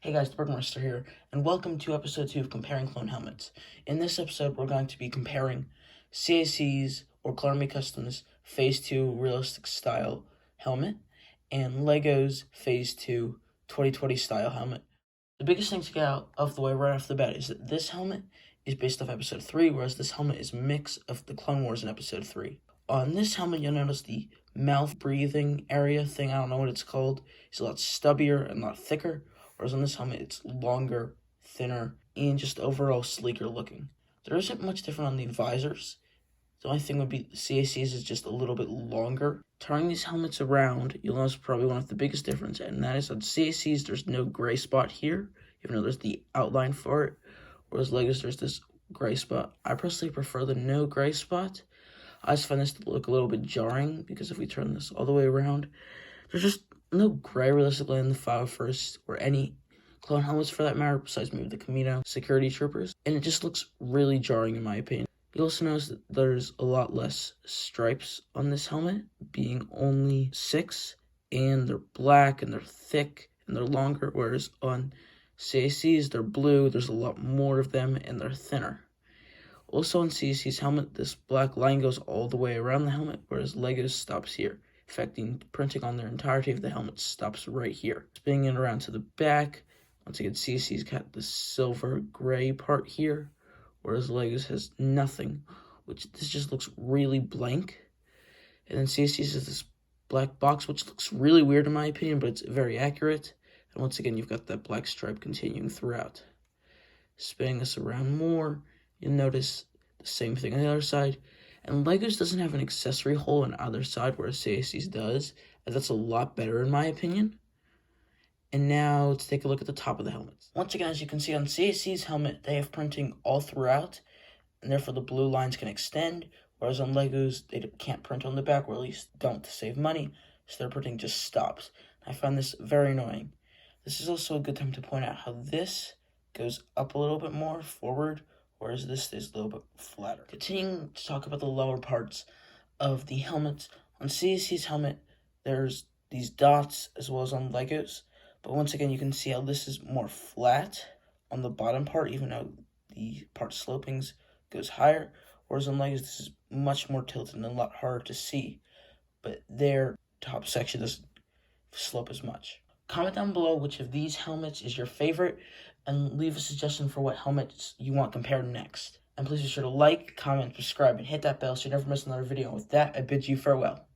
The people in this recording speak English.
Hey guys, the Meister here, and welcome to episode 2 of Comparing Clone Helmets. In this episode, we're going to be comparing CAC's or Clone Army Customs Phase 2 Realistic Style Helmet and LEGO's Phase 2 2020 Style Helmet. The biggest thing to get out of the way right off the bat is that this helmet is based off episode 3, whereas this helmet is a mix of the Clone Wars in episode 3. On this helmet, you'll notice the mouth breathing area thing, I don't know what it's called, is a lot stubbier and a lot thicker. Whereas on this helmet, it's longer, thinner, and just overall sleeker looking. There isn't much different on the visors. The only thing would be the CAC's is just a little bit longer. Turning these helmets around, you'll notice probably one of the biggest differences, and that is on CAC's, there's no gray spot here, even though there's the outline for it. Whereas LEGO's, there's this gray spot. I personally prefer the no gray spot. I just find this to look a little bit jarring, because if we turn this all the way around, there's just no gray realistically in the 501st or any clone helmets for that matter, besides maybe the Camino security troopers, and it just looks really jarring in my opinion. You also notice that there's a lot less stripes on this helmet, being only 6, and they're black and they're thick and they're longer, whereas on CAC's they're blue, there's a lot more of them and they're thinner. Also on CAC's helmet, this black line goes all the way around the helmet, whereas LEGO's stops here, affecting printing on their entirety of the helmet stops right here. Spinning it around to the back, once again, CAC's got the silver gray part here, whereas LEGO's has nothing, which this just looks really blank. And then CAC's has this black box, which looks really weird in my opinion, but it's very accurate. And once again, you've got that black stripe continuing throughout. Spinning this around more, you'll notice the same thing on the other side. And LEGO's doesn't have an accessory hole on either side, whereas CAC's does, and that's a lot better in my opinion. And now let's take a look at the top of the helmet. Once again, as you can see on CAC's helmet, they have printing all throughout, and therefore the blue lines can extend, whereas on LEGO's, they can't print on the back, or at least don't to save money, so their printing just stops. I find this very annoying. This is also a good time to point out how this goes up a little bit more forward, whereas this stays a little bit flatter. Continuing to talk about the lower parts of the helmets, on CAC's helmet, there's these dots as well as on LEGO's, but once again, you can see how this is more flat on the bottom part, even though the part slopings goes higher, whereas on LEGO's, this is much more tilted and a lot harder to see, but their top section doesn't slope as much. Comment down below which of these helmets is your favorite, and leave a suggestion for what helmets you want compared next. And please be sure to like, comment, subscribe, and hit that bell so you never miss another video. And with that, I bid you farewell.